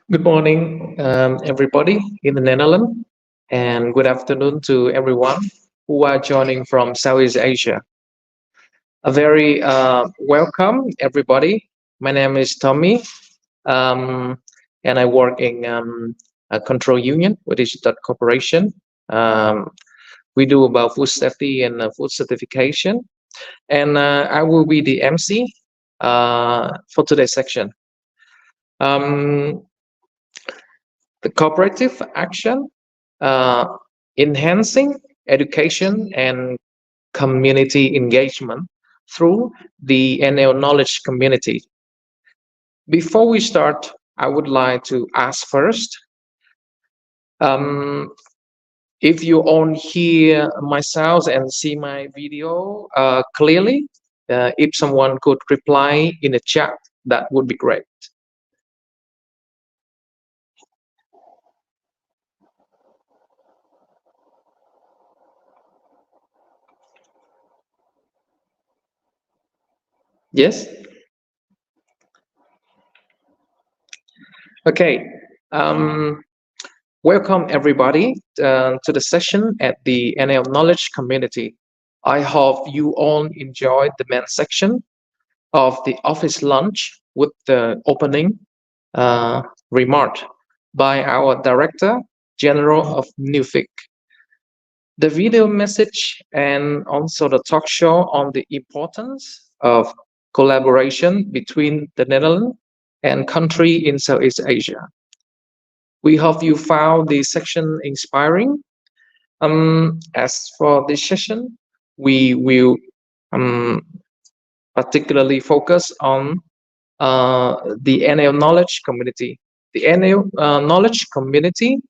Good morning, everybody in the Netherlands, and good afternoon to everyone who are joining from Southeast Asia. A very welcome, everybody. My name is Tommy, um, and I work in a control union, which is that corporation. Um, we do about food safety and food certification, and I will be the MC for today's section. Um, the cooperative action, uh, enhancing education and community engagement through the NL knowledge community. Before we start, I would like to ask first, um, if you all hear myself and see my video clearly, if someone could reply in the chat, that would be great. Yes? Okay. Welcome everybody to the session at the NL Knowledge Community. I hope you all enjoyed the main section of the office lunch with the opening remark by our Director General of Nuffic. The video message and also the talk show on the importance of collaboration between the Netherlands and country in Southeast Asia. We hope you found this section inspiring. As for this session, we will particularly focus on the NL knowledge community. The NL knowledge community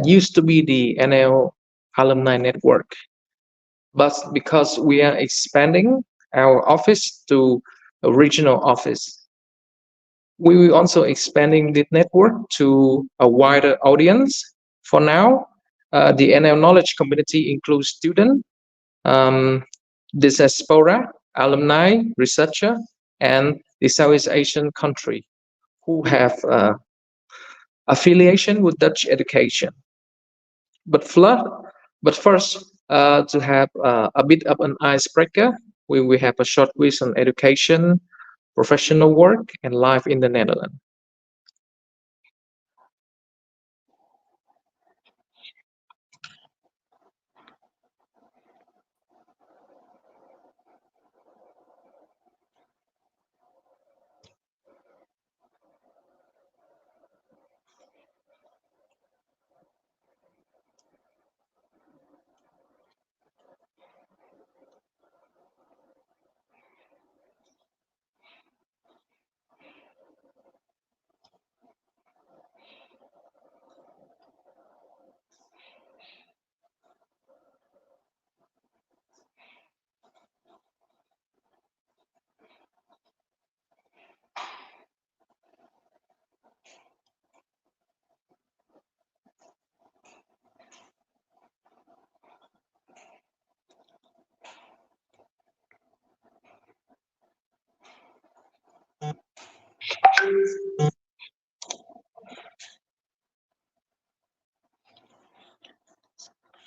used to be the NL alumni network, but because we are expanding our office to a regional office, we will also expanding the network to a wider audience. For now, the NL knowledge community includes students, diaspora, alumni, researcher, and the Southeast Asian country who have affiliation with Dutch education. But first, to have a bit of an icebreaker, we will have a short quiz on education, professional work, and life in the Netherlands.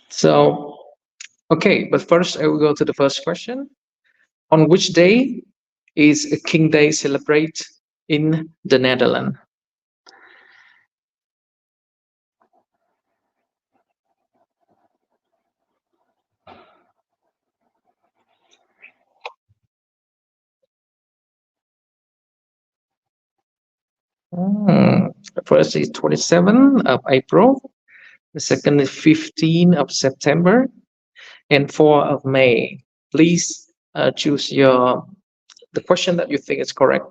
So, okay, but first I will go to the first question. On which day is King Day celebrated in the Netherlands? The first is 27th of April, the second is 15th of September, and 4th of May. Please choose the question that you think is correct.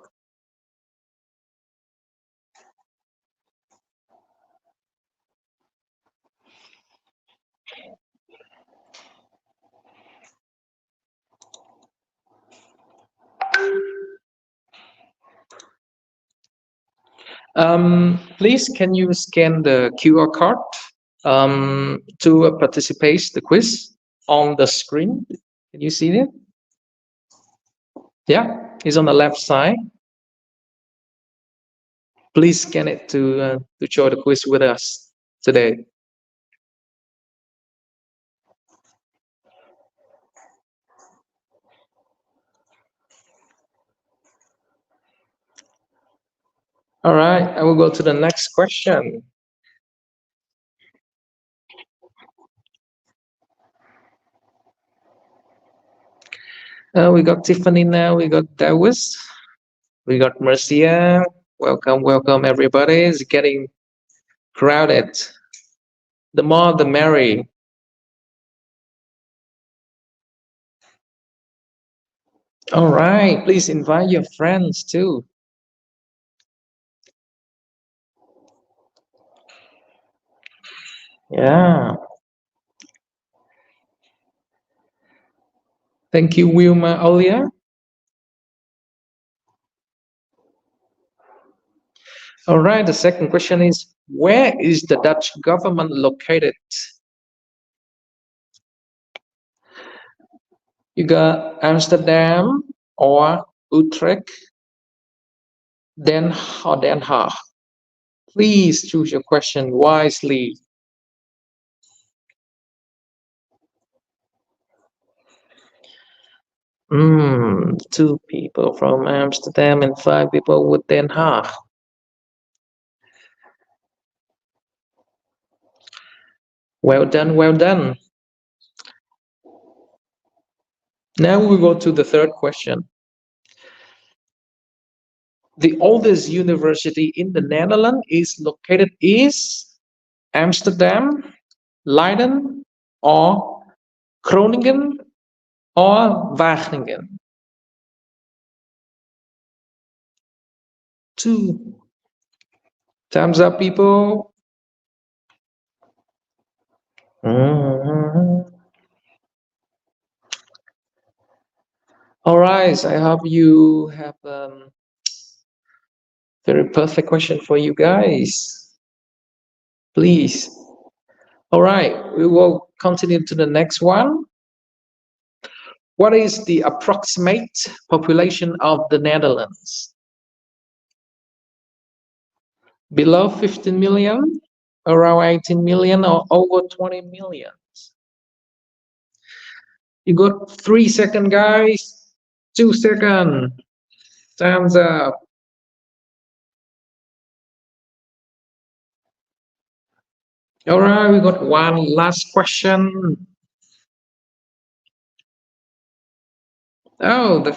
Please, can you scan the QR code to participate the quiz on the screen? Can you see it? Yeah, it's on the left side. Please scan it to join the quiz with us today. All right, I will go to the next question. We got Tiffany now. We got Dawes. We got Marcia. Welcome, welcome, everybody. It's getting crowded. The more, the merry. All right, please invite your friends too. Yeah. Thank you, Wilma Olia. All right, the second question is, where is the Dutch government located? You got Amsterdam or Utrecht, Den Haag. Please choose your question wisely. Two people from Amsterdam and five people with Den Haag. Well done, well done. Now we go to the third question. The oldest university in the Netherlands is located is Amsterdam, Leiden, or Groningen, or Wageningen. Two. Time's up, people. Mhm. All right, I hope you have very perfect question for you guys. Please. All right, we will continue to the next one. What is the approximate population of the Netherlands? Below 15 million, around 18 million, or over 20 million? You got 3 seconds, guys. 2 seconds. Time's up. All right, we got one last question. Oh, the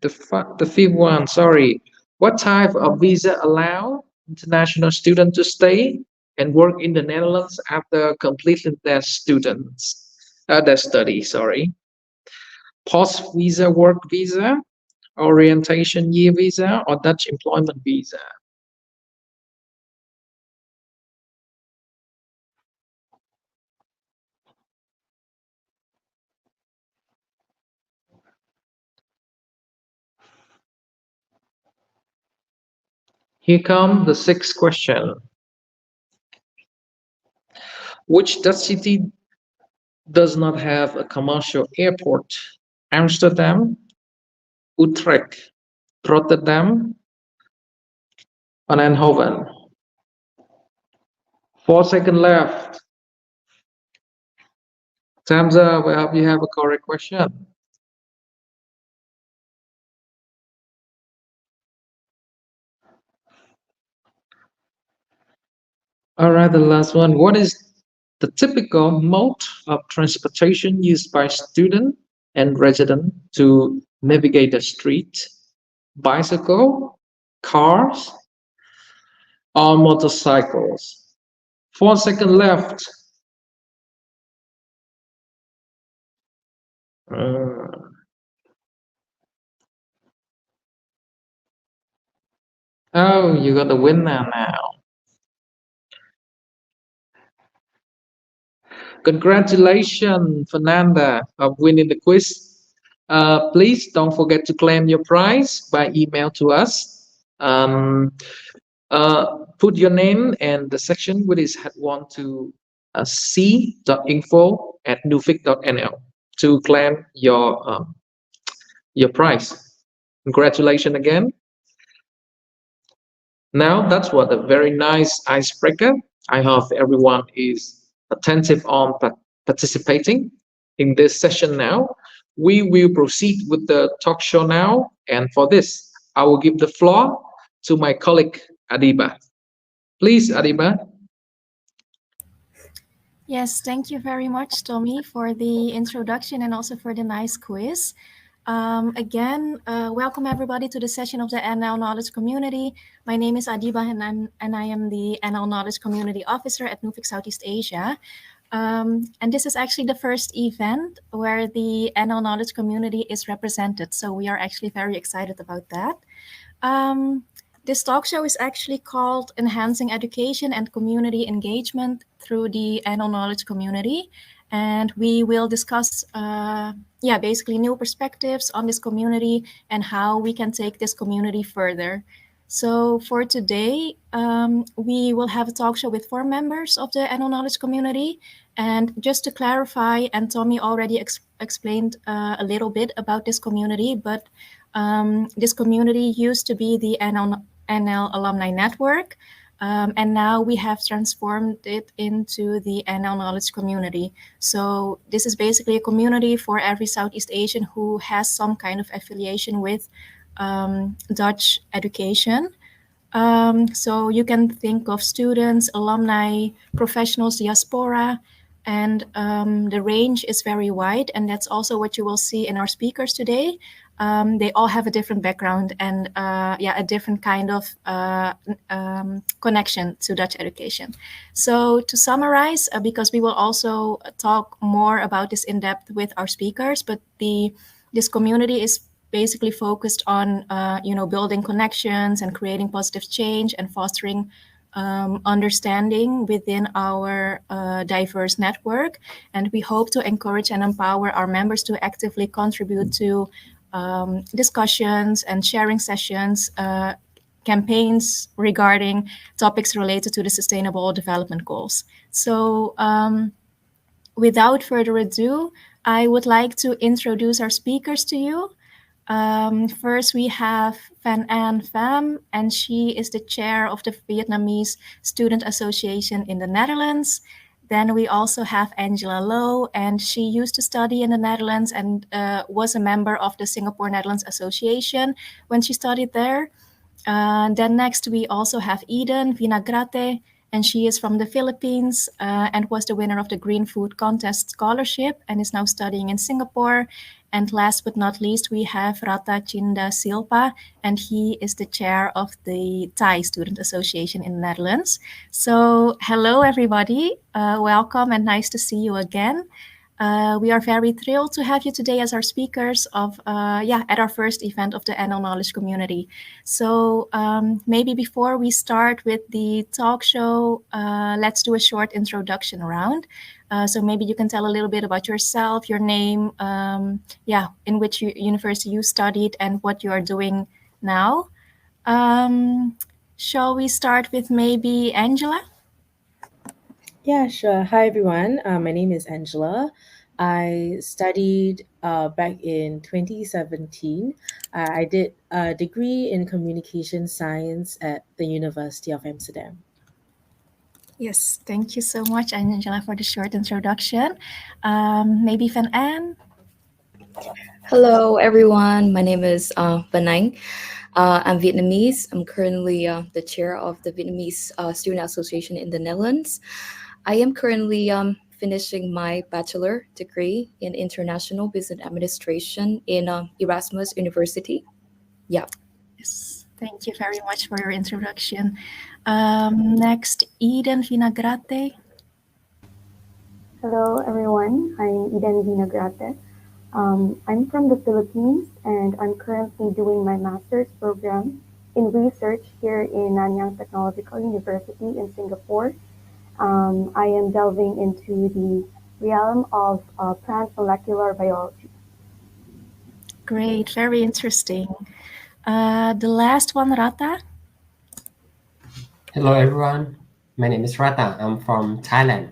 fifth one. Sorry. What type of visa allow international students to stay and work in the Netherlands after completing their their study? Sorry. Post visa work visa, orientation year visa, or Dutch employment visa? Here comes the sixth question. Which Dutch city does not have a commercial airport? Amsterdam, Utrecht, Rotterdam, and Eindhoven. 4 seconds left. Time's up. I hope you have a correct question. All right, the last one. What is the typical mode of transportation used by student and resident to navigate the street? Bicycle, cars, or motorcycles? 4 seconds left. Uh, oh, you got the winner now. Congratulations, Fernanda, of winning the quiz. Please don't forget to claim your prize by email to us. Put your name and the section which is head one to c.info@nuffic.nl to claim your prize. Congratulations again. Now, that's what a very nice icebreaker. I hope everyone is attentive on participating in this session now. We will proceed with the talk show now. And for this, I will give the floor to my colleague Adiba. Please, Adiba. Yes, thank you very much, Tommy, for the introduction and also for the nice quiz. Again, welcome everybody to the session of the NL Knowledge Community. My name is Adiba, and I am the NL Knowledge Community Officer at Nuffic Southeast Asia. And this is actually the first event where the NL Knowledge Community is represented. So we are actually very excited about that. Um, this talk show is actually called Enhancing Education and Community Engagement through the Annual Knowledge Community. And we will discuss, basically new perspectives on this community and how we can take this community further. So for today, we will have a talk show with 4 members of the Annual Knowledge Community. And just to clarify, and Tommy already explained a little bit about this community, but this community used to be the NL Alumni Network, and now we have transformed it into the NL Knowledge Community. So this is basically a community for every Southeast Asian who has some kind of affiliation with Dutch education. So you can think of students, alumni, professionals, diaspora, and the range is very wide. And that's also what you will see in our speakers today. They all have a different background and a different kind of connection to Dutch education. So to summarize, because we will also talk more about this in depth with our speakers, but this community is basically focused on building connections and creating positive change and fostering understanding within our diverse network. And we hope to encourage and empower our members to actively contribute to discussions and sharing sessions, campaigns regarding topics related to the Sustainable Development Goals. So without further ado, I would like to introduce our speakers to you. First, we have Van An Pham, and she is the chair of the Vietnamese Student Association in the Netherlands. Then we also have Angela Low, and she used to study in the Netherlands and was a member of the Singapore Netherlands Association when she studied there. Then next we also have Eden Vinagrate, and she is from the Philippines and was the winner of the Green Food Contest Scholarship and is now studying in Singapore. And last but not least, we have Rata Chinda Silpa, and he is the chair of the Thai Student Association in the Netherlands. So hello, everybody. Welcome and nice to see you again. We are very thrilled to have you today as our speakers at our first event of the NL Knowledge Community. So maybe before we start with the talk show, let's do a short introduction round. So maybe you can tell a little bit about yourself, your name, in which university you studied, and what you are doing now. Shall we start with maybe Angela? Yeah, sure. Hi, everyone. My name is Angela. I studied back in 2017. I did a degree in communication science at the University of Amsterdam. Yes, thank you so much, Angela, for the short introduction. Maybe Van An? Hello, everyone. My name is Van Anh. I'm Vietnamese. I'm currently the chair of the Vietnamese Student Association in the Netherlands. I am currently finishing my bachelor degree in international business administration in Erasmus University. Yeah. Yes, thank you very much for your introduction. Next, Eden Vinagrate. Hello, everyone. I'm Eden Vinagrate. I'm from the Philippines, and I'm currently doing my master's program in research here in Nanyang Technological University in Singapore. I am delving into the realm of plant molecular biology. Great, very interesting. The last one, Rata. Hello everyone, my name is Rata. I'm from Thailand.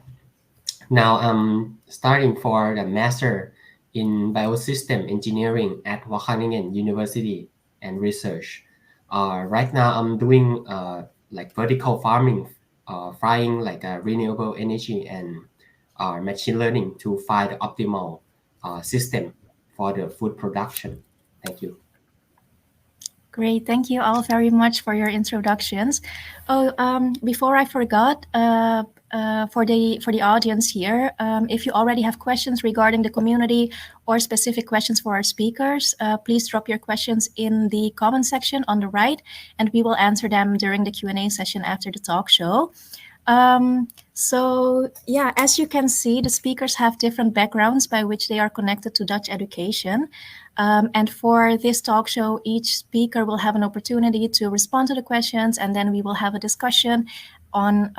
Now I'm studying for the master in biosystem engineering at Wageningen University and Research. Right now, I'm doing like vertical farming, frying like renewable energy and machine learning to find the optimal system for the food production. Thank you. Great, thank you all very much for your introductions. Oh, before I forgot, for the audience here, if you already have questions regarding the community or specific questions for our speakers, please drop your questions in the comment section on the right, and we will answer them during the Q&A session after the talk show. So yeah, as you can see, the speakers have different backgrounds by which they are connected to Dutch education. And for this talk show, each speaker will have an opportunity to respond to the questions, and then we will have a discussion on,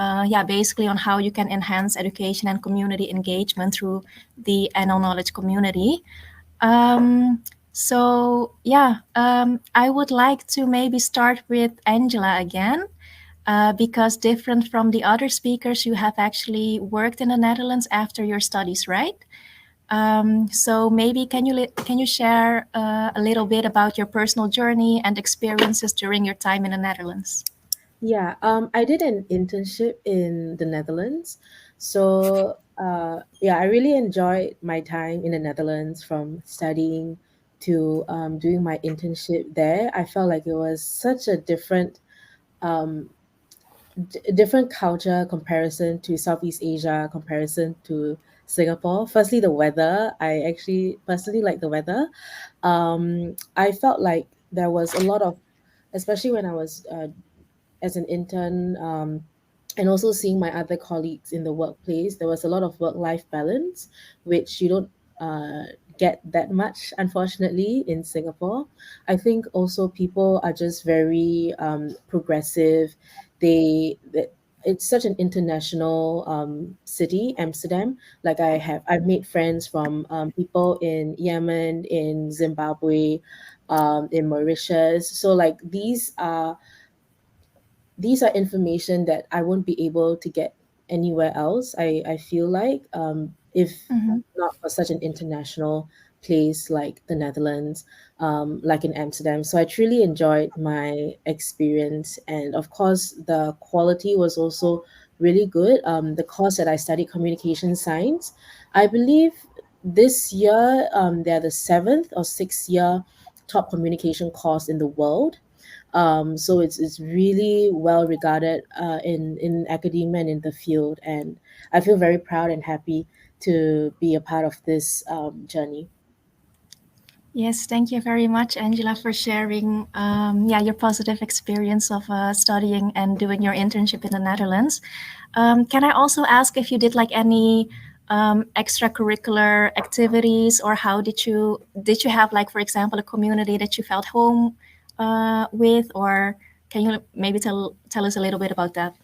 basically on how you can enhance education and community engagement through the NL Knowledge community. I would like to maybe start with Angela again. Because different from the other speakers, you have actually worked in the Netherlands after your studies, right? So maybe can you share a little bit about your personal journey and experiences during your time in the Netherlands? Yeah, I did an internship in the Netherlands. So, yeah, I really enjoyed my time in the Netherlands from studying to doing my internship there. I felt like it was such a um, different culture comparison to Southeast Asia, comparison to Singapore. Firstly, the weather. I actually personally like the weather. I felt like there was a lot of, especially when I was as an intern, and also seeing my other colleagues in the workplace, there was a lot of work-life balance, which you don't get that much, unfortunately, in Singapore. I think also people are just very progressive. It's such an international city, Amsterdam. Like I've made friends from people in Yemen, in Zimbabwe, in Mauritius. So like these are information that I won't be able to get anywhere else. I feel like if Mm-hmm. not for such an international place like the Netherlands, like in Amsterdam. So I truly enjoyed my experience, and of course the quality was also really good. The course that I studied, communication science, I believe this year they're the seventh or sixth year top communication course in the world. So it's really well regarded in academia and in the field, and I feel very proud and happy to be a part of this journey. Yes, thank you very much, Angela, for sharing your positive experience of studying and doing your internship in the Netherlands. Can I also ask if you did like any extracurricular activities, or how did you have, like, for example, a community that you felt home with, or can you maybe tell us a little bit about that?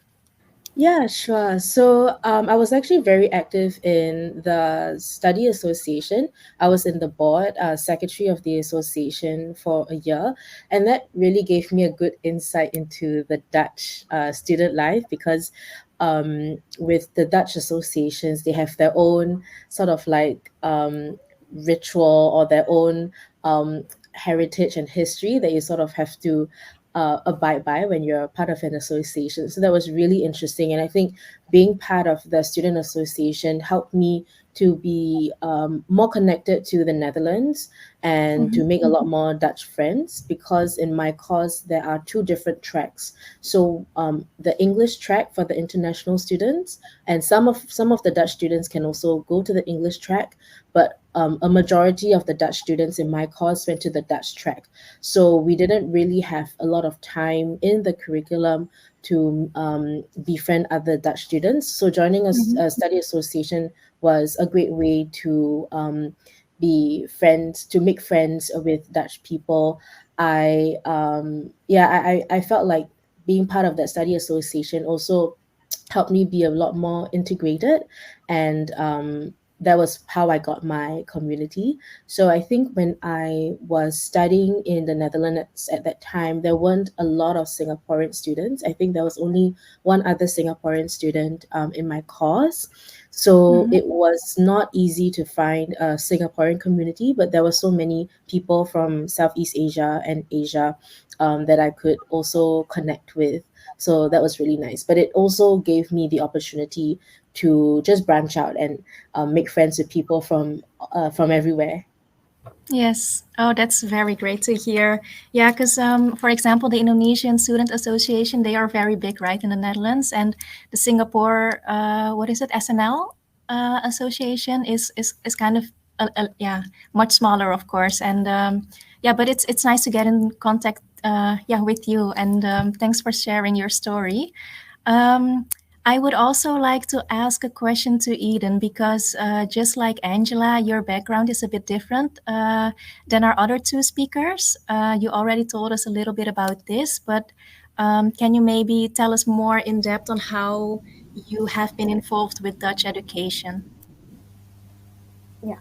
Yeah, sure. So I was actually very active in the study association. I was in the board, secretary of the association for a year, and that really gave me a good insight into the Dutch student life because with the Dutch associations, they have their own sort of like ritual or their own heritage and history that you sort of have to abide by when you're part of an association. So that was really interesting. And I think being part of the student association helped me to be more connected to the Netherlands and Mm-hmm. to make a lot more Dutch friends, because in my course there are two different tracks. So the English track for the international students, and some of the Dutch students can also go to the English track, but a majority of the Dutch students in my course went to the Dutch track. So we didn't really have a lot of time in the curriculum to befriend other Dutch students. So joining Mm-hmm. a study association was a great way to be friends, to make friends with Dutch people. I felt like being part of that study association also helped me be a lot more integrated and that was how I got my community. So I think when I was studying in the Netherlands at that time, there weren't a lot of Singaporean students. I think there was only one other Singaporean student in my course. So Mhm. it was not easy to find a Singaporean community, but there were so many people from Southeast Asia and Asia that I could also connect with. So that was really nice. But it also gave me the opportunity to just branch out and make friends with people from everywhere. Yes. Oh, that's very great to hear. Yeah, because for example, the Indonesian Student Association, they are very big, right, in the Netherlands, and the Singapore, what is it, SNL Association is kind of yeah, much smaller, of course, and yeah, but it's nice to get in contact, yeah, with you, and thanks for sharing your story. Um, I would also like to ask a question to Eden because just like Angela, your background is a bit different than our other two speakers. You already told us a little bit about this, but can you maybe tell us more in depth on how you have been involved with Dutch education? Yeah.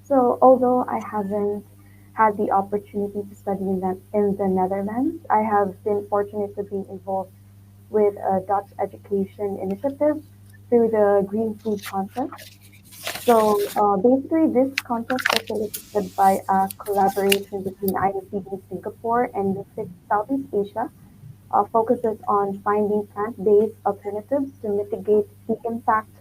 So although I haven't had the opportunity to study in the Netherlands, I have been fortunate to be involved with a Dutch education initiative through the Green Food Contest. So basically, this contest facilitated by a collaboration between INCB Singapore and Nuffic Southeast Asia focuses on finding plant-based alternatives to mitigate the impact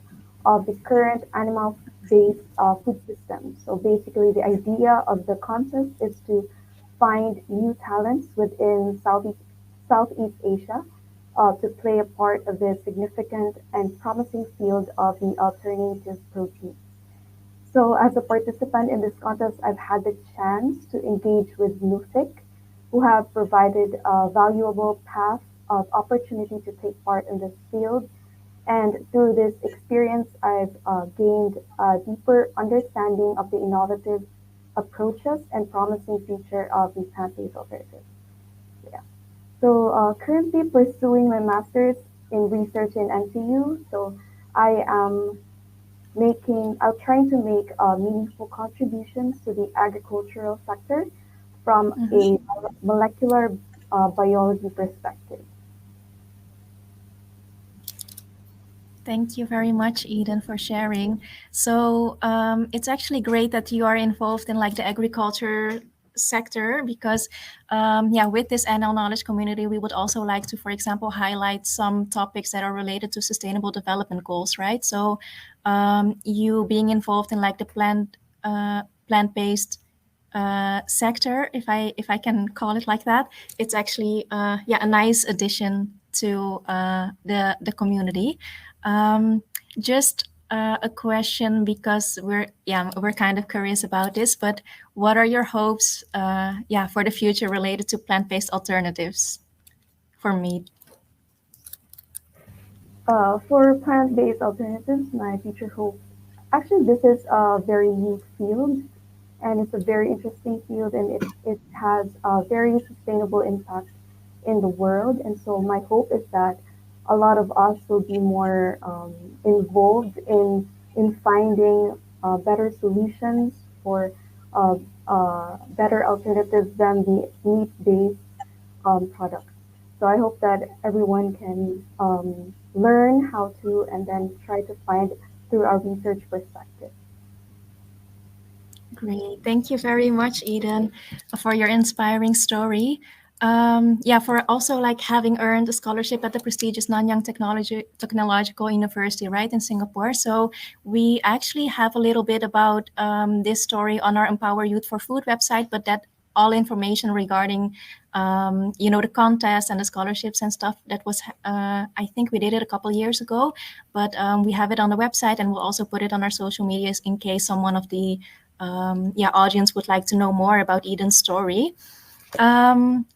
of the current animal-based food system. So basically, the idea of the contest is to find new talents within Southeast Asia to play a part of the significant and promising field of the alternative protein. So as a participant in this contest, I've had the chance to engage with Nuffic, who have provided a valuable path of opportunity to take part in this field. And through this experience, I've gained a deeper understanding of the innovative approaches and promising future of the plant-based alternatives. Yeah. So currently pursuing my master's in research in NTU. So I am I'm trying to make meaningful contributions to the agricultural sector from Mhm. a molecular biology perspective. Thank you very much, Eden, for sharing. So it's actually great that you are involved in like the agriculture sector because yeah, with this NL knowledge community, we would also like to, for example, highlight some topics that are related to sustainable development goals, right? So you being involved in like the plant-based sector, if I can call it like that, it's actually yeah, a nice addition to the community. Um, just a question because we're kind of curious about this. But what are your hopes, yeah, for the future related to plant-based alternatives for meat? For plant-based alternatives, my future hope, actually, this is a very new field and it's a very interesting field and it has a very sustainable impact in the world. And so my hope is that a lot of us will be more involved in finding better solutions for uh, better alternatives than the meat-based products. So I hope that everyone can learn how to and then try to find through our research perspective. Great. Thank you very much, Eden, for your inspiring story. Yeah, for also like having earned a scholarship at the prestigious Nanyang Technological University, right, in Singapore. So we actually have a little bit about this story on our Empower Youth for Food website, but that all information regarding the contest and the scholarships and stuff that was I think we did it a couple years ago, but we have it on the website and we'll also put it on our social medias in case someone of the yeah, audience would like to know more about Eden's story. Um,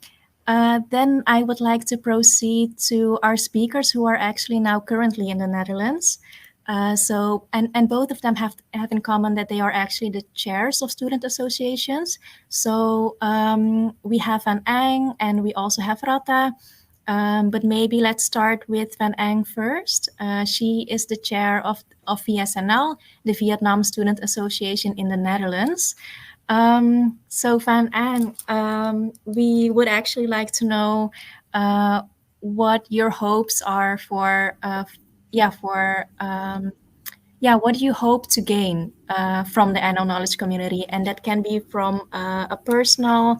then I would like to proceed to our speakers who are actually now currently in the Netherlands. And both of them have in common that they are actually the chairs of student associations. So we have Van Ang and we also have Rata. But maybe let's start with Van Ang first. She is the chair of VSNL, the Vietnam Student Association in the Netherlands. So Van Ang, we would actually like to know what your hopes are for, what do you hope to gain from the NL knowledge community? And that can be from a personal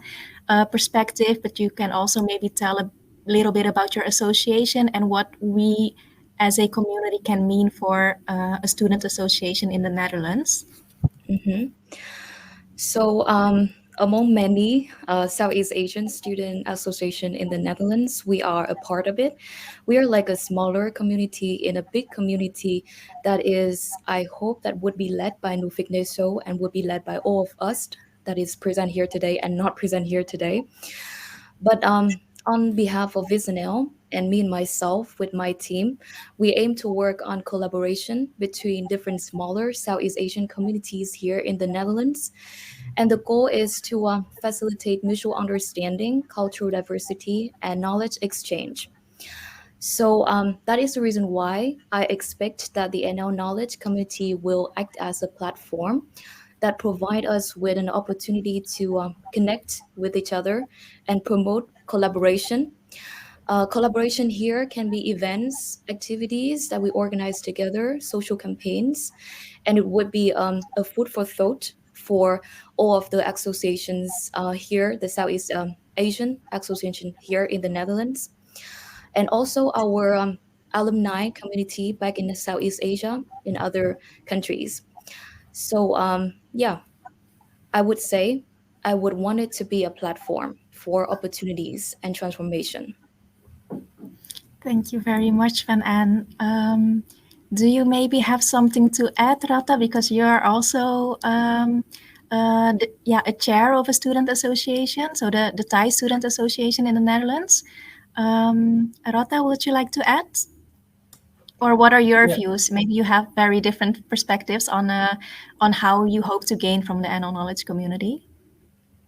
perspective, but you can also maybe tell a little bit about your association and what we as a community can mean for a student association in the Netherlands. Mhm. So, among many Southeast Asian Student Association in the Netherlands, we are a part of it. We are like a smaller community in a big community that is, I hope, that would be led by Nuffic Neso and would be led by all of us that is present here today and not present here today. But on behalf of Visinel and me and myself with my team, we aim to work on collaboration between different smaller Southeast Asian communities here in the Netherlands. And the goal is to facilitate mutual understanding, cultural diversity, and knowledge exchange. So that is the reason why I expect that the NL Knowledge Community will act as a platform that provide us with an opportunity to connect with each other and promote collaboration. Collaboration here can be events, activities that we organize together, social campaigns, and it would be a food for thought for all of the associations here, the Southeast Asian Association here in the Netherlands, and also our alumni community back in the Southeast Asia in other countries. So yeah, I would say I would want it to be a platform for opportunities and transformation. Thank you very much, Van An. Do you maybe have something to add, Rata? Because you're also a chair of a student association, so the Thai Student Association in the Netherlands. Rata, would you like to add? Or what are your Yeah. views? Maybe you have very different perspectives on how you hope to gain from the NL knowledge community.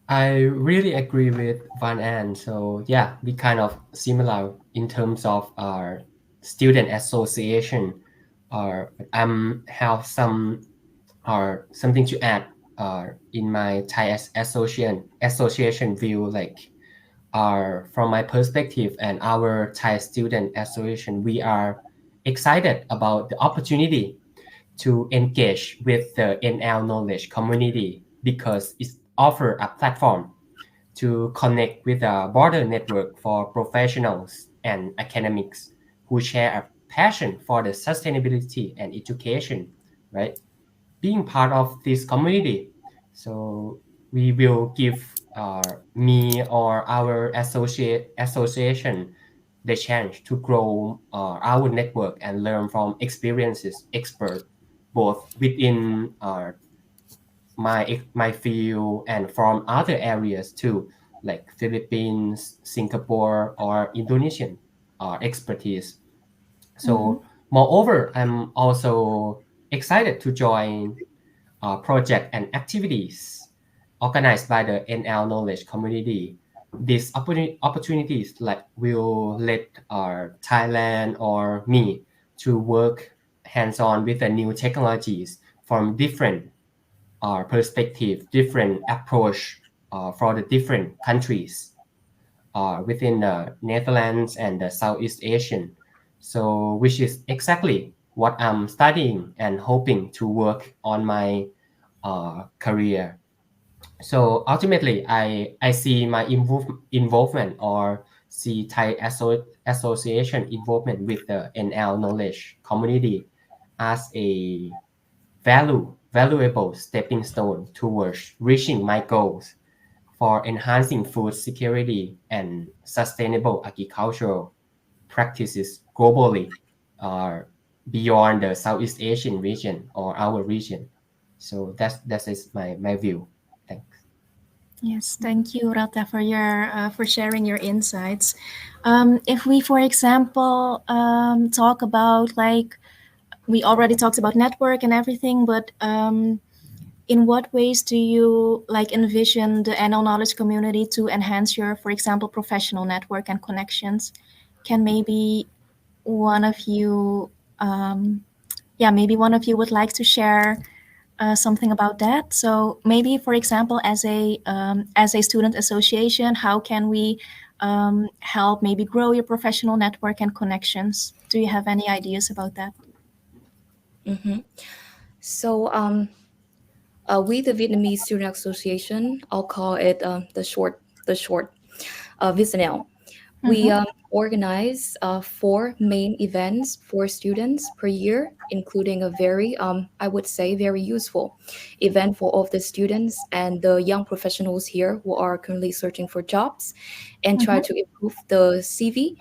I really agree with Van An. So yeah, we kind of similar in terms of our student association. Or have something to add in my Thai association view. Like from my perspective and our Thai student association, we are excited about the opportunity to engage with the NL knowledge community because it offers a platform to connect with a broader network for professionals and academics who share a passion for the sustainability and education, right? Being part of this community, so we will give me or our association the chance to grow our network and learn from experiences expert both within my field and from other areas too, like Philippines, Singapore, or Indonesian expertise. So, moreover, I'm also excited to join project and activities organized by the NL Knowledge Community. These opportunities like will let Thailand or me to work hands-on with the new technologies from different perspective, different approach for the different countries within the Netherlands and the Southeast Asian. So, which is exactly what I'm studying and hoping to work on my career. So ultimately, I see my involvement or see Thai association involvement with the NL knowledge community as a valuable stepping stone towards reaching my goals for enhancing food security and sustainable agricultural practices globally uh, beyond the Southeast Asian region or our region. So that is my view. Thanks. Yes, thank you, Rata, for your for sharing your insights. If we, for example, talk about like we already talked about network and everything, but in what ways do you like envision the NL knowledge community to enhance your, for example, professional network and connections? can maybe one of you, maybe one of you would like to share something about that. So maybe, for example, as a student association, how can we help maybe grow your professional network and connections? Do you have any ideas about that? Mm-hmm. So, we, the Vietnamese Student Association, I'll call it the short, VSNL. We Mm-hmm. organize 4 main events for students per year, including a very, I would say, very useful event for all of the students and the young professionals here who are currently searching for jobs and try Mm-hmm. to improve the CV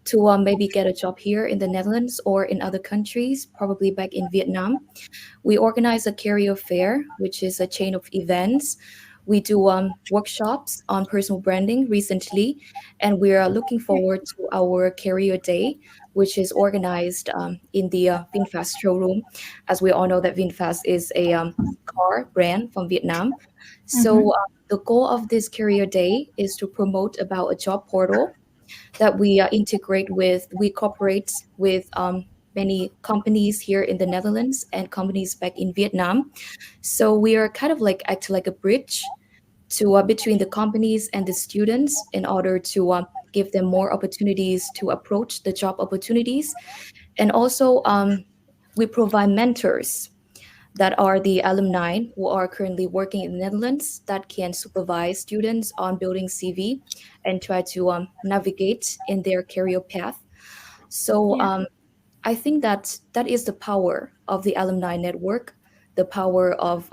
to maybe get a job here in the Netherlands or in other countries, probably back in Vietnam. We organize a career fair, which is a chain of events. We do workshops on personal branding recently, and we are looking forward to our career day, which is organized in the VinFast showroom. As we all know, that VinFast is a car brand from Vietnam. Mm-hmm. So the goal of this career day is to promote about a job portal that we we cooperate with many companies here in the Netherlands and companies back in Vietnam. So we are kind of like act like a bridge to between the companies and the students in order to give them more opportunities to approach the job opportunities. And also, we provide mentors that are the alumni who are currently working in the Netherlands that can supervise students on building CV and try to navigate in their career path. So Yeah. I think that that is the power of the alumni network, the power of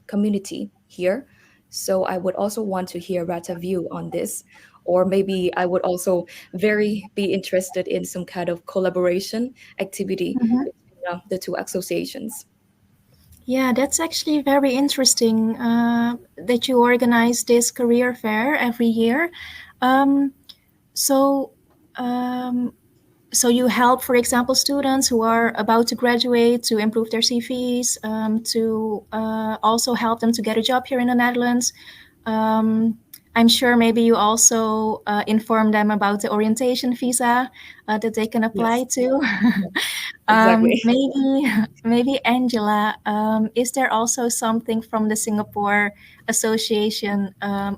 community here. So I would also want to hear Rata view on this, or maybe I would also very be interested in some kind of collaboration activity Mm-hmm. between the two associations. Yeah, that's actually very interesting that you organize this career fair every year. Um, so, um, so you help, for example, students who are about to graduate to improve their CVs, to also help them to get a job here in the Netherlands. Um, I'm sure maybe you also inform them about the orientation visa that they can apply Yes, to. exactly. Maybe, maybe Angela, is there also something from the Singapore Association,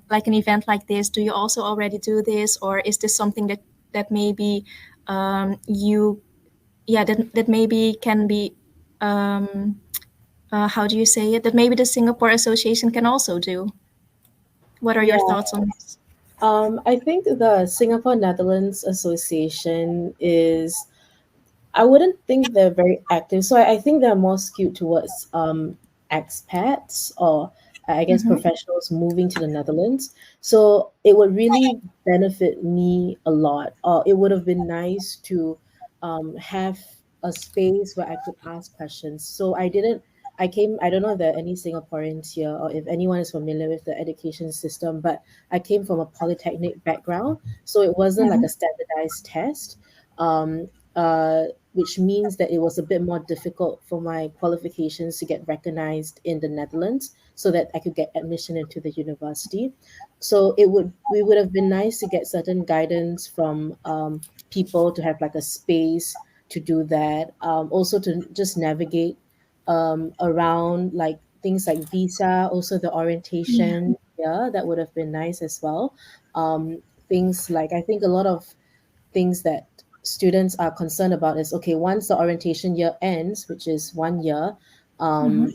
like an event like this? Do you also already do this, or is this something that maybe you, yeah, that maybe can be, um, how do you say it? That maybe the Singapore Association can also do. What are your Yeah. thoughts on this? I think the Singapore Netherlands Association is, I wouldn't think they're very active. So I think they're more skewed towards expats, or I guess Mm-hmm. professionals moving to the Netherlands. So it would really benefit me a lot. It would have been nice to have a space where I could ask questions. So I don't know if there are any Singaporeans here or if anyone is familiar with the education system, but I came from a polytechnic background. So it wasn't like Mm-hmm. a standardized test. Um, uh, which means that it was a bit more difficult for my qualifications to get recognized in the Netherlands so that I could get admission into the university. So we would have been nice to get certain guidance from people to have like a space to do that. Also to just navigate around like things like visa, also the Yeah. orientation. Yeah, that would have been nice as well. Things like I think a lot of things that students are concerned about is okay, once the orientation year ends, which is 1 year, Mm-hmm. um,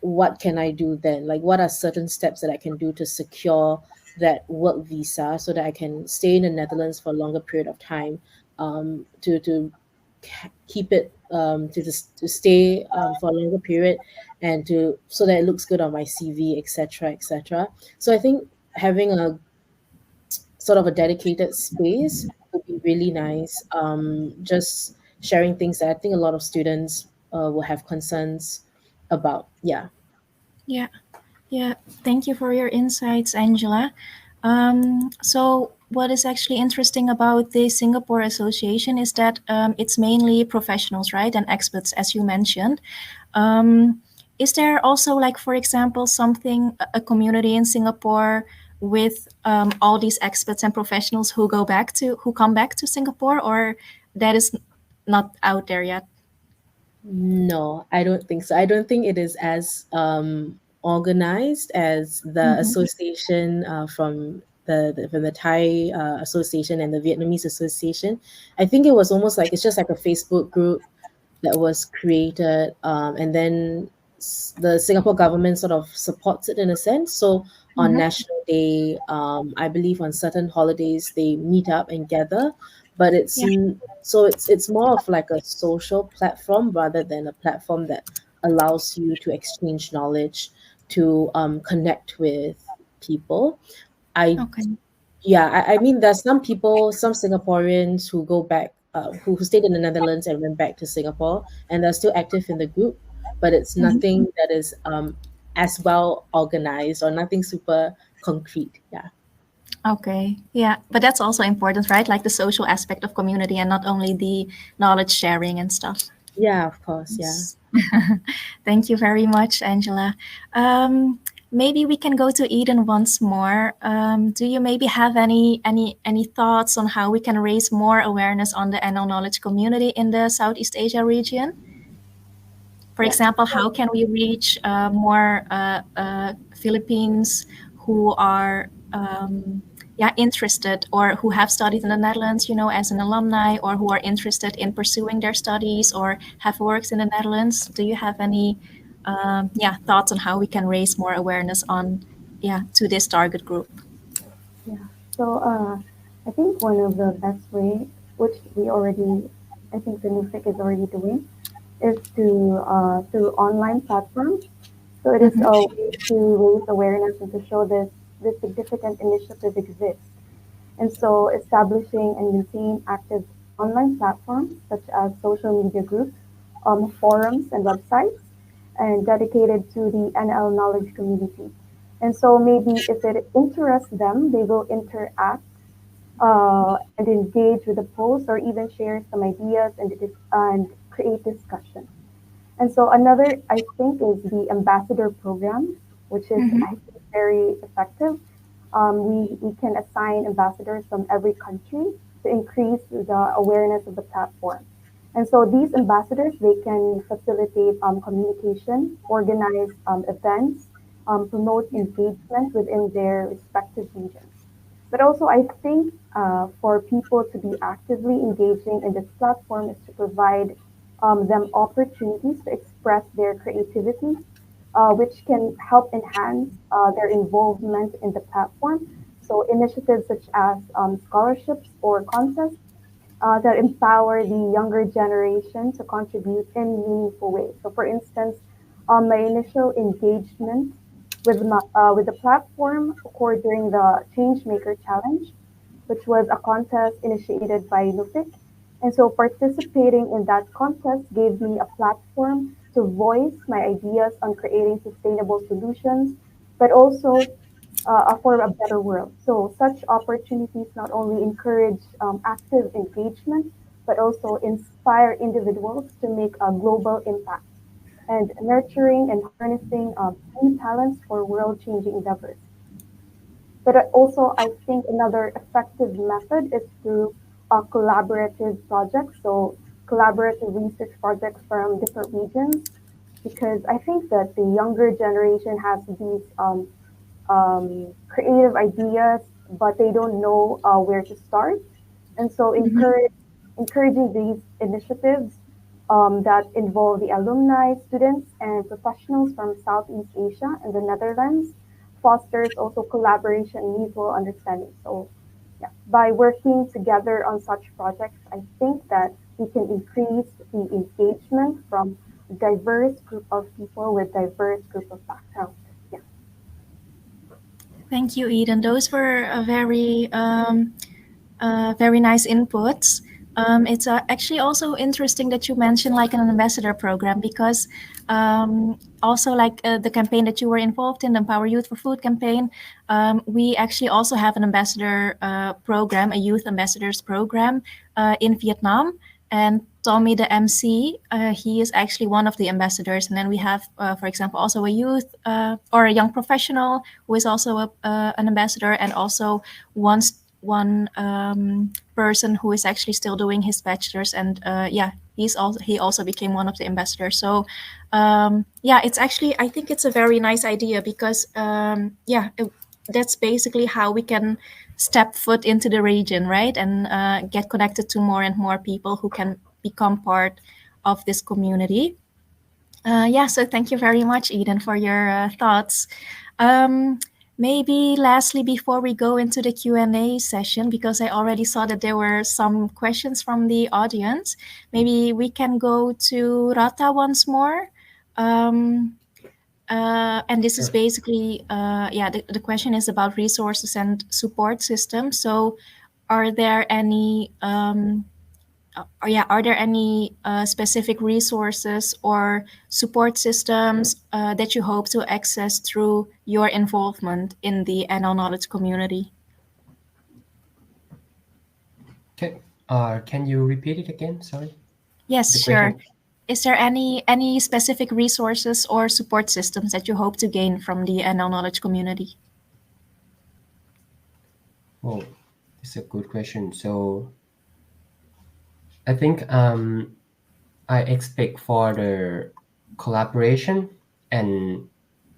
what can I do then? Like, what are certain steps that I can do to secure that work visa so that I can stay in the Netherlands for a longer period of time, to keep it to stay for a longer period and to so that it looks good on my CV, etc., etc. So I think having a sort of a dedicated space would be really nice. Just sharing things that I think a lot of students will have concerns about. Yeah. Yeah. Yeah, thank you for your insights, Angela. So, what is actually interesting about the Singapore Association is that it's mainly professionals, right, and experts, as you mentioned. Um, is there also, like, for example, something, a community in Singapore with all these experts and professionals who come back to Singapore, or that is not out there yet? No, I don't think so. I don't think it is as organized as the Mm-hmm. association from the Thai association and the Vietnamese association. I think it was almost like it's just like a Facebook group that was created, and then the Singapore government sort of supports it in a sense. So on Mm-hmm. National Day, I believe on certain holidays they meet up and gather, but Yeah. so it's more of like a social platform rather than a platform that allows you to exchange knowledge, to connect with people. I Okay. Yeah, I mean, there's some people, some Singaporeans who go back, who stayed in the Netherlands and went back to Singapore, and they're still active in the group, but it's Mm-hmm. nothing that is as well organized or nothing super concrete. Yeah. Okay. Yeah. But that's also important, right? Like the social aspect of community and not only the knowledge sharing and stuff. Yeah, of course. Yeah. Yes. Thank you very much, Angela. Um, Maybe we can go to Eden once more. Do you maybe have any thoughts on how we can raise more awareness on the NL knowledge community in the Southeast Asia region? For Yeah. example, how can we reach more Philippines who are yeah, interested or who have studied in the Netherlands, you know, as an alumni, or who are interested in pursuing their studies or have worked in the Netherlands? Do you have any yeah, thoughts on how we can raise more awareness on, yeah, to this target group? Yeah. So I think one of the best way, which we already, I think the Nuffic is already doing, is through online platforms. So it is Mm-hmm. a way to raise awareness and to show this significant initiative exists. And so establishing and maintaining active online platforms such as social media groups, forums, and websites, and dedicated to the NL knowledge community. And so maybe if it interests them, they will interact and engage with the post or even share some ideas and create discussion. And so another, I think, is the ambassador program, which is, Mm-hmm. I think, very effective. We can assign ambassadors from every country to increase the awareness of the platform. And so these ambassadors, they can facilitate communication, organize events, promote engagement within their respective regions. But also, I think for people to be actively engaging in this platform is to provide them opportunities to express their creativity, which can help enhance their involvement in the platform. So, initiatives such as scholarships or contests that empower the younger generation to contribute in meaningful ways. So, for instance, my initial engagement with the platform occurred during the Changemaker Challenge, which was a contest initiated by Nuffic. And so participating in that contest gave me a platform to voice my ideas on creating sustainable solutions, but also for a better world. So such opportunities not only encourage active engagement, but also inspire individuals to make a global impact and nurturing and harnessing new talents for world-changing endeavors. But also, I think another effective method is through collaborative projects. So collaborative research projects from different regions, because I think that the younger generation has these creative ideas, but they don't know where to start. And so Mm-hmm. encouraging these initiatives that involve the alumni, students, and professionals from Southeast Asia and the Netherlands fosters also collaboration and mutual understanding. So yeah, by working together on such projects, I think that we can increase the engagement from a diverse group of people with diverse group of backgrounds. Yeah. Thank you, Eden. Those were a very nice inputs. It's actually also interesting that you mentioned like an ambassador program, because also like the campaign that you were involved in, the Empower Youth for Food campaign, we actually also have an ambassador program, a youth ambassadors program in Vietnam. And Tommy, the MC, he is actually one of the ambassadors. And then we have, for example, also a youth or a young professional who is also an ambassador, and also one person who is actually still doing his bachelor's. And yeah, he also became one of the ambassadors. So yeah, it's actually, I think it's a very nice idea because yeah, that's basically how we can step foot into the region, right? And get connected to more and more people who can become part of this community. Yeah, so thank you very much, Eden, for your thoughts. Um, Maybe lastly, before we go into the Q&A session, because I already saw that there were some questions from the audience, maybe we can go to Rata once more. And this is Sure. basically, yeah, the question is about resources and support systems. So are there any yeah, are there any specific resources or support systems that you hope to access through your involvement in the NL knowledge community? Okay. Can you repeat it again? Sorry. Yes, The sure. question. Is there any specific resources or support systems that you hope to gain from the NL knowledge community? Oh, it's a good question. So I think I expect for the collaboration and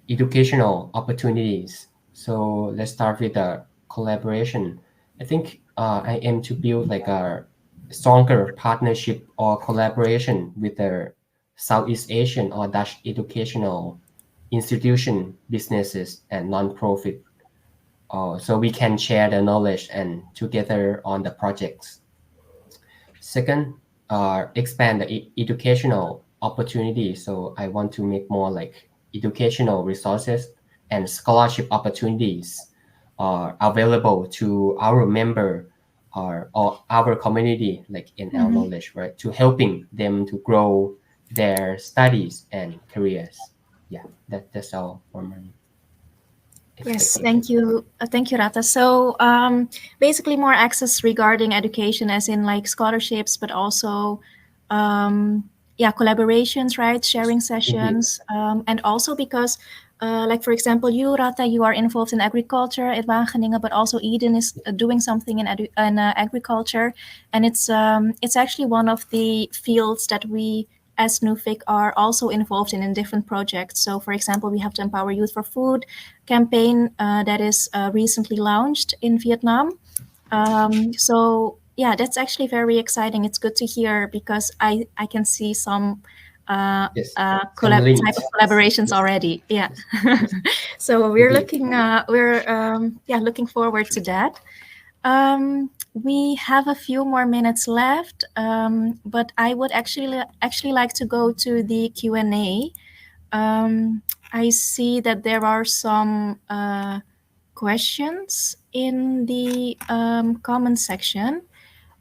educational opportunities. So let's start with the collaboration. I think I aim to build like a stronger partnership or collaboration with the Southeast Asian or Dutch educational institution, businesses, and non-profit. So we can share the knowledge and together on the projects. Second, expand the educational opportunities. So I want to make more like educational resources and scholarship opportunities available to our member or our community, like in our Mm-hmm. knowledge, right? To helping them to grow their studies and careers. Yeah, that's all for my Yes, expectation. thank you, Rata. So basically, more access regarding education, as in like scholarships, but also, yeah, collaborations, right? Sharing Indeed. sessions, and also because, like for example, you, Rata, you are involved in agriculture at Wageningen, but also Eden is doing something in agriculture, and it's actually one of the fields that we as Nuffic are also involved in different projects. So, for example, we have the Empower Youth for Food campaign that is recently launched in Vietnam. So yeah, that's actually very exciting. It's good to hear because I can see some Yes. Some type of links. collaborations Yes. already. Yeah. Yes. Yes. So Indeed. we're yeah, looking forward to that. We have a few more minutes left, but I would actually like to go to the Q&A. I see that there are some questions in the comment section.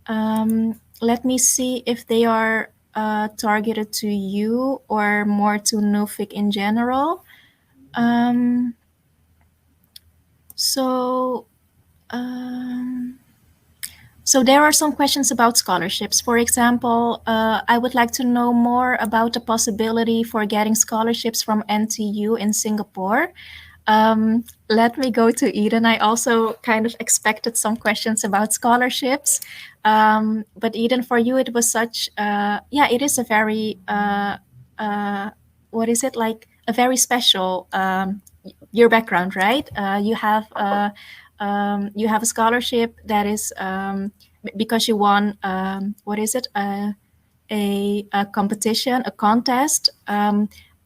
Let me see if they are targeted to you or more to Nuffic in general. Um, so, um, so there are some questions about scholarships. For example, I would like to know more about the possibility for getting scholarships from NTU in Singapore. Let me go to Eden. I also kind of expected some questions about scholarships. But Eden, for you, it was such, yeah, it is a very, what is it like? A very special, your background, right? You have a scholarship that is because you won, what is it? A competition, a contest.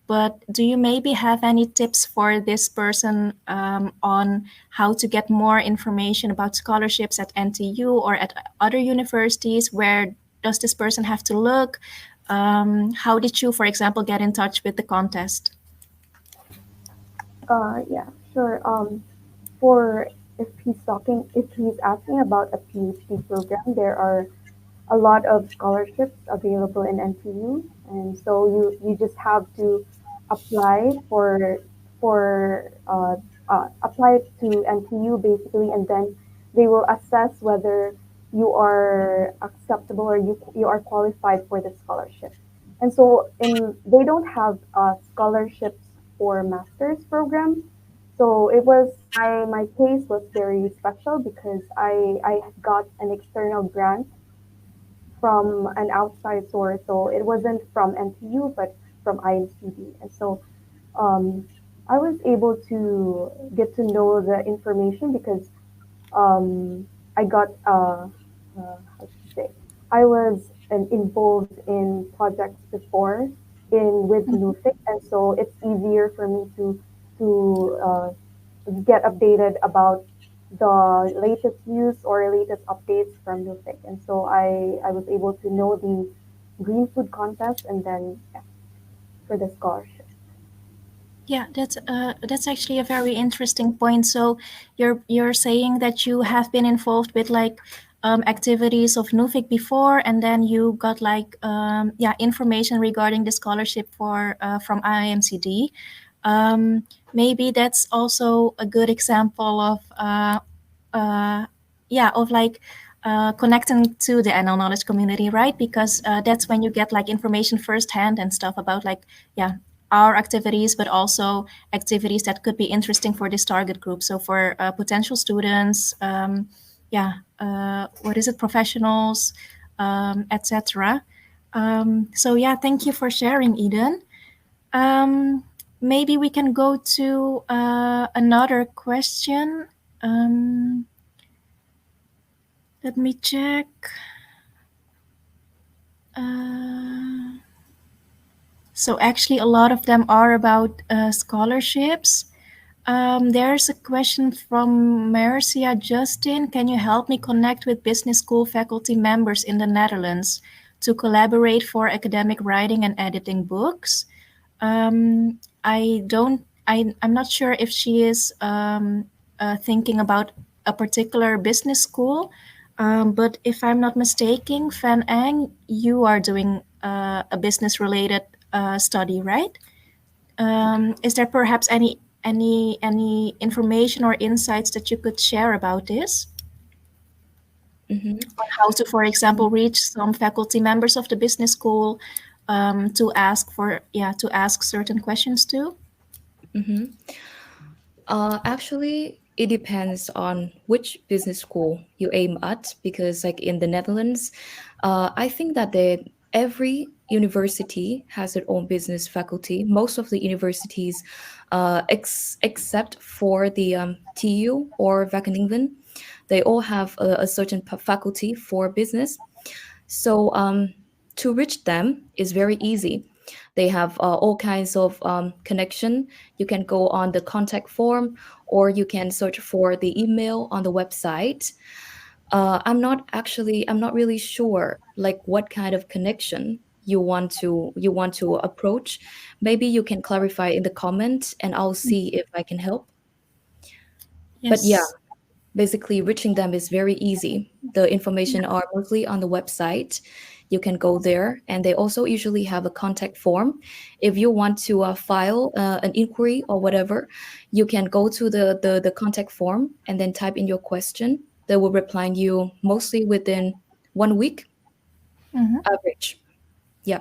But do you maybe have any tips for this person on how to get more information about scholarships at NTU or at other universities? Where does this person have to look? How did you, for example, get in touch with the contest? Yeah, sure. For if he's asking about a PhD program, there are a lot of scholarships available in NTU, and so you just have to apply apply to NTU basically, and then they will assess whether you are acceptable or you are qualified for the scholarship. And so they don't have scholarships for master's program. So it was my case was very special because I got an external grant from an outside source. So it wasn't from NTU, but from IMCD. And so um, I was able to get to know the information because I got, how should I say, I was involved in projects before with Nuffic, and so it's easier for me to get updated about the latest news or latest updates from Nuffic. And so I was able to know the green food contest and then yeah, for the scholarship. Yeah, that's actually a very interesting point. So you're saying that you have been involved with like activities of Nuffic before, and then you got like yeah, information regarding the scholarship for from IMCD. Maybe that's also a good example of yeah, of like connecting to the NL knowledge community, right? Because that's when you get like information firsthand and stuff about like, yeah, our activities, but also activities that could be interesting for this target group. So for potential students, yeah, what is it, professionals, etc. So yeah, thank you for sharing, Eden. Maybe we can go to another question. Let me check. So actually, a lot of them are about scholarships. There's a question from Marcia Justin. Can you help me connect with business school faculty members in the Netherlands to collaborate for academic writing and editing books? I don't. I'm not sure if she is thinking about a particular business school. But if I'm not mistaken, Van Ang, you are doing a business-related study, right? Is there perhaps any information or insights that you could share about this? Mm-hmm. On how to, for example, reach some faculty members of the business school to ask for to ask certain questions to? Mm-hmm. Actually, it depends on which business school you aim at, because, like in the Netherlands, I think that every university has their own business faculty. Most of the universities, except for the TU or Wageningen, they all have a certain faculty for business. So to reach them is very easy. They have all kinds of connection. You can go on the contact form, or you can search for the email on the website. I'm not really sure like what kind of connection you want to approach. Maybe you can clarify in the comment, and I'll see if I can help. But yeah, Yes. basically reaching them is very easy. The information are mostly on the website. You can go there, and they also usually have a contact form. If you want to file an inquiry or whatever, you can go to the contact form and then type in your question. They will reply you mostly within 1 week Mhm. average. Yeah.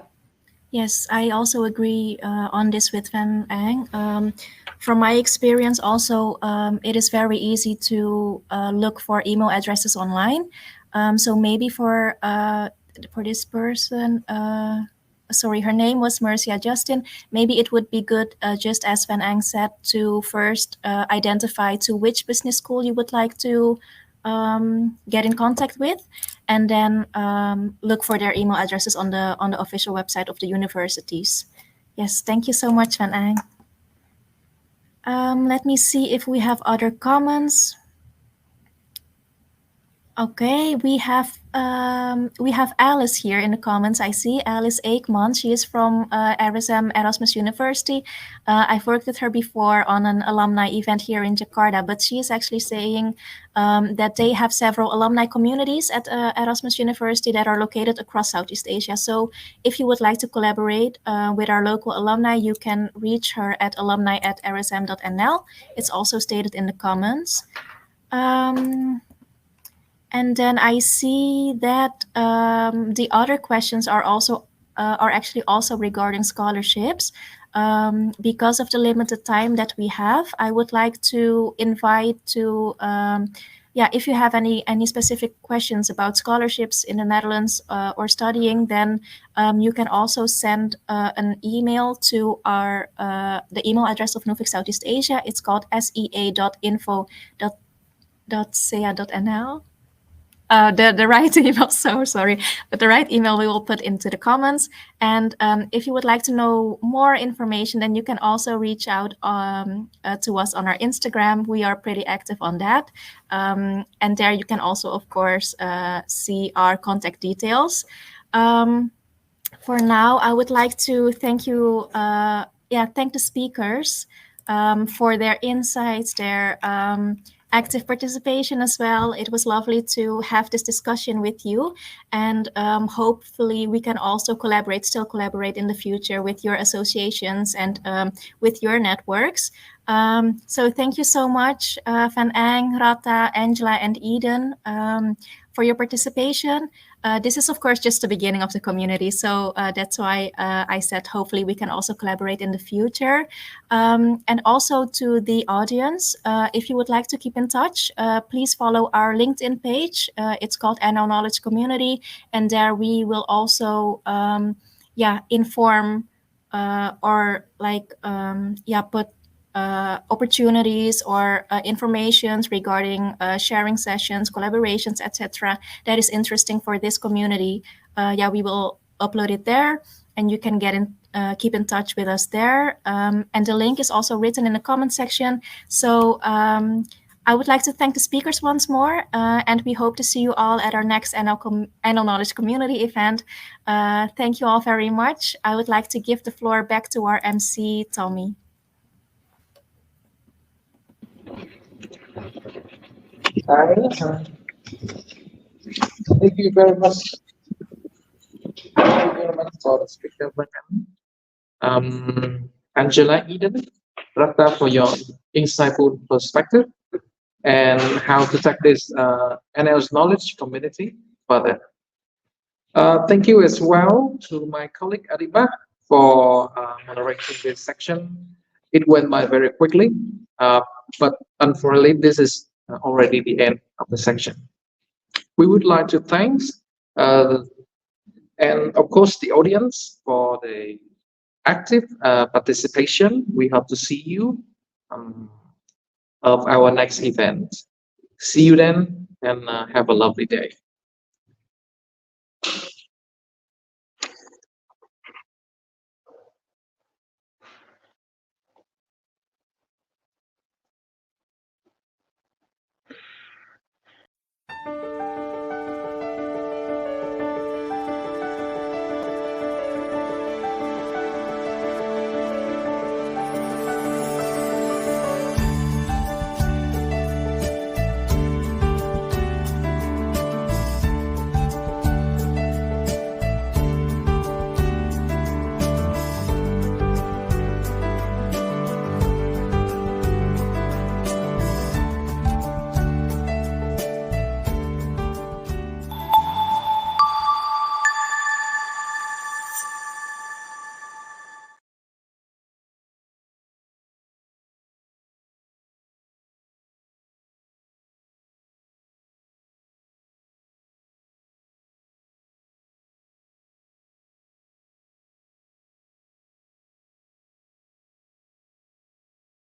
Yes, I also agree on this with Van Ang. From my experience, also, it is very easy to look for email addresses online. So maybe for this person, sorry, her name was Marcia Justin. Maybe it would be good, just as Van Ang said, to first identify to which business school you would like to get in contact with, and then look for their email addresses on the official website of the universities. Yes, thank you so much, Van Ang. Let me see if we have other comments. Okay, we have Alice here in the comments. I see Alice Aikman. She is from RSM Erasmus University. I've worked with her before on an alumni event here in Jakarta, but she is actually saying that they have several alumni communities at Erasmus University that are located across Southeast Asia. So if you would like to collaborate with our local alumni, you can reach her at alumni@rsm.nl. It's also stated in the comments. And then I see that the other questions are also are actually also regarding scholarships. Because of the limited time that we have, I would like to invite to yeah, if you have any specific questions about scholarships in the Netherlands or studying, then you can also send an email to our the email address of Nuffic Southeast Asia. It's called sea.info.ca.nl. The right email, so sorry, but the right email we will put into the comments. And if you would like to know more information, then you can also reach out to us on our Instagram. We are pretty active on that. And there you can also, of course, see our contact details. For now, I would like to thank you, thank the speakers for their insights, their active participation as well. It was lovely to have this discussion with you, and hopefully we can also still collaborate in the future with your associations and with your networks. So thank you so much, Van Ang, Rata, Angela, and Eden, for your participation. This is, of course, just the beginning of the community. So that's why I said hopefully we can also collaborate in the future. And also to the audience, if you would like to keep in touch, please follow our LinkedIn page. It's called NL Knowledge Community. And there we will also inform or put opportunities or informations regarding sharing sessions, collaborations, etc. that is interesting for this community. We will upload it there, and you can keep in touch with us there. And the link is also written in the comment section. So I would like to thank the speakers once more, and we hope to see you all at our next NL Knowledge Community event. Thank you all very much. I would like to give the floor back to our MC, Tommy. Hi, thank you very much. Thank you very much for the speaker, Angela, Eden, Rata, for your insightful perspective and how to take this NL's knowledge community further. Thank you as well to my colleague Adiba for moderating this section. It went by very quickly, but unfortunately, this is already the end of the section. We would like to thank, and of course, the audience for the active participation. We hope to see you of our next event. See you then, and have a lovely day.